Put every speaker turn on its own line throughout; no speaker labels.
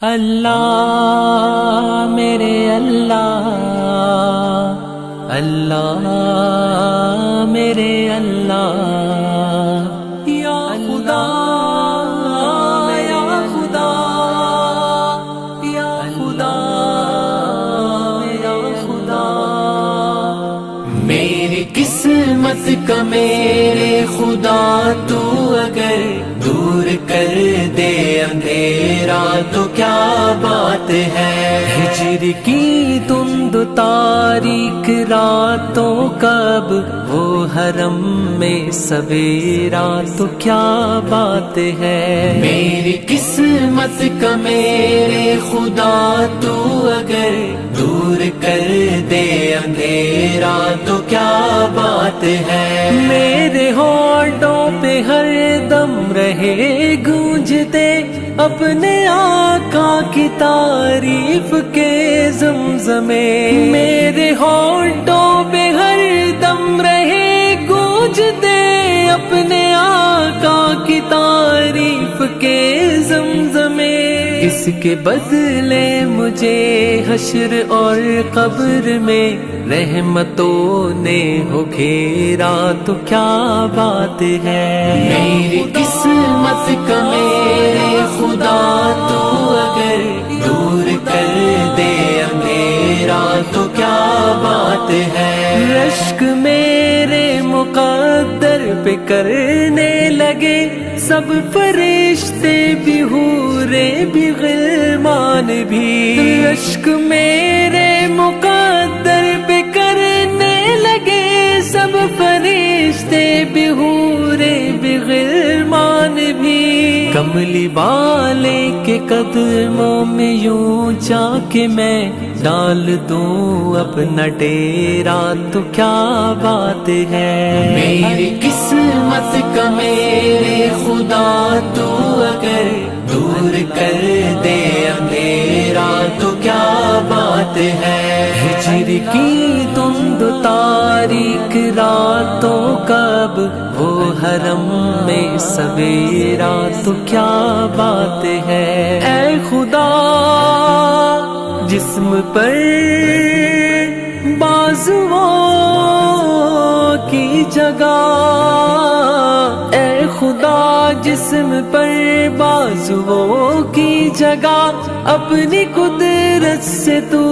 اللہ میرے اللہ، اللہ میرے اللہ، یا خدا یا خدا یا خدا یا خدا، میری قسمت کا میرے خدا تو اگر دور کر دے اندھیرا تو کیا بات ہے، ہجر کی تند تاریک راتوں کب وہ حرم میں سویرا تو کیا بات ہے، میری قسمت کا میرے خدا تو اگر دور کر دے اندھیرا تو کیا بات ہے، میرے ہونٹوں پہ ہر دم رہے گونجتے اپنے آقا کی تعریف کے زمزمے، میرے ہونٹوں پہ ہر دم رہے گونجتے اپنے آقا کی تعریف کے زمزمے، اس کے بدلے مجھے حشر اور قبر میں رحمتوں نے ہو گھیرا تو کیا بات ہے، میری قسمت کا میرے خدا تو اگر دور کر دے اندھیرا تو کیا بات ہے، رشک میرے مقدر پہ کرنے لگے سب فرشتے بھی حورے بھی غلمان بھی، رشک میرے مقدر پہ کرنے لگے سب فرشتے بھی حورے بھی غلمان بھی، کملی والے کے قدموں میں یوں جا کے میں ڈال دوں اپنا ڈیرا تو کیا بات ہے، میری قسمت کا میرے خدا تو اگر دور کر دے اندھیرا تو کیا بات ہے، ہجر کی تند تاریک راتوں کب وہ حرم میں سویرا تو کیا بات ہے، اے خدا جسم پر بازوؤں کی جگہ، اے خدا جسم پر بازوؤں کی جگہ اپنی قدرت سے تو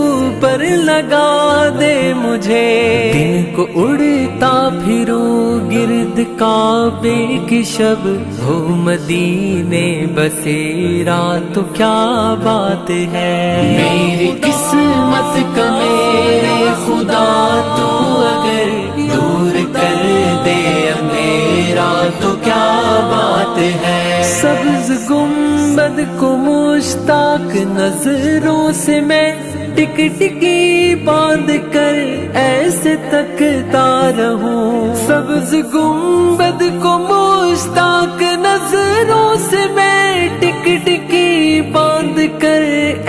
پر لگا دے مجھے، دن کو اڑتا پھروں گرد کعبے کی شب ہو مدینے بسیرا تو کیا بات ہے، میری قسمت کا میرے خدا تو اگر دور کر دے اندھیرا تو کیا بات ہے، سبز گنبد کو مشتاق نظروں سے میں ٹک ٹکی باندھ کر ایسے تکتا رہوں، سبز گنبد کو مشتاق نظروں سے میں ٹک ٹکی باندھ کر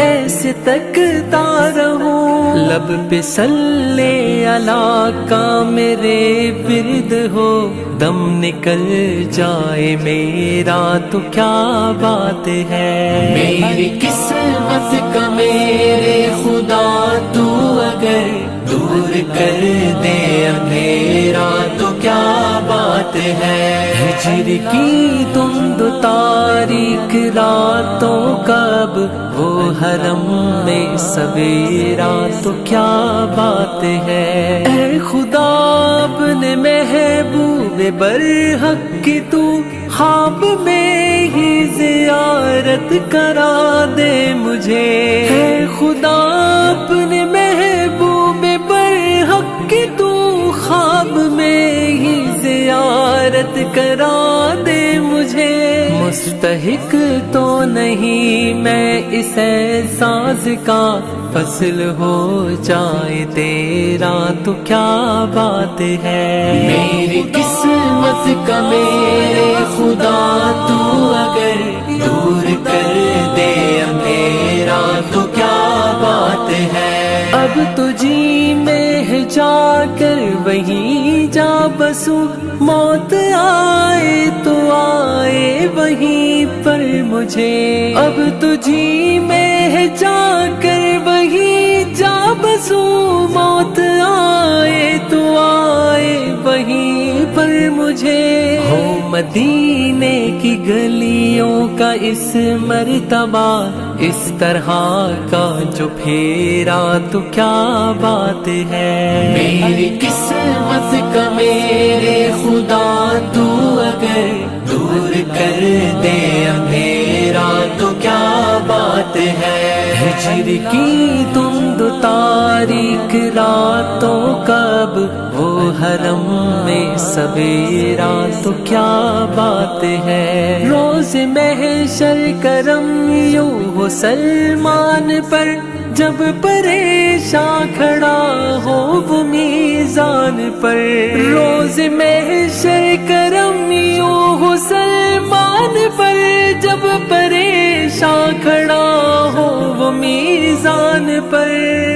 ایسے تکتا رہوں، لب پہ صلی اللہ کا میرے ورد ہو دم نکل جائے میرا تو کیا بات ہے، میری قسمت کا میرے خدا تو اگر دور کر دے اندھیرا تو کیا بات ہے، ہجر کی تند تاریک راتوں کب وہ حرم میں سویرا تو کیا بات ہے، اے خدا اپنے محبوب برحق کی تو خواب میں ہی زیارت کرا دے مجھے، اے خدا اپنے محبوب برحق کی تو خواب میں ہی زیارت کرا دے مجھے، مستحق تو نہیں میں اس احساس کا فصل ہو جائے تیرا تو کیا بات ہے، میری قسمت کا میرے خدا تو اگر دور کر دے اندھیرا تو کیا بات ہے، اب تو جی میں جا کر وہیں جا بسوں، موت آئے تو آئے وہیں پر مجھے، اب تو جی میں رہ جا کر وہی جا بسوں، موت آئے تو آئے وہیں پر مجھے، ہو مدینے کی گلیوں کا اس مرتبہ اس طرح کا جو پھیرا تو کیا بات ہے، میری قسمت کا میرے خدا تو اگر دور کر دے اندھیرا تو کیا بات ہے، ہجر کی دھند تاریک راتوں کب وہ حرم میں سویرا تو کیا بات ہے، روز محشر کرم یوں ہو سلمان پر، جب پریشان کھڑا ہو وہ میزان پر، روز محشر کرم یوں ہو سلمان پر، جب پریشان کھڑا ہو وہ میزان پر،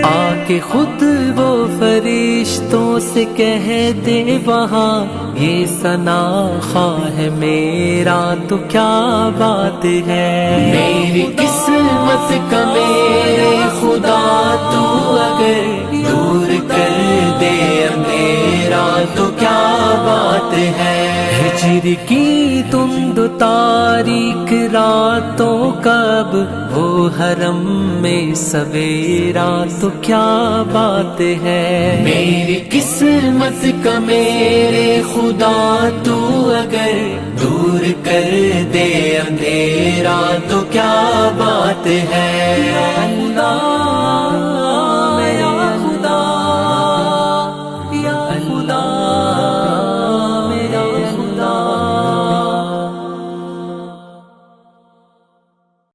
آ کے خود وہ فرشتوں سے کہہ دے وہاں یہ ثنا خواہ ہے میرا تو کیا بات ہے، میری قسمت کا میرے خدا تو اگر دور کر دے اندھیرا تو کیا بات ہے، ہجر کی دھند تاریک راتوں کب وہ حرم میں سویرا تو کیا بات ہے، میری قسمت کا میرے خدا تو اگر دور کر دے اندھیرا تو کیا بات ہے۔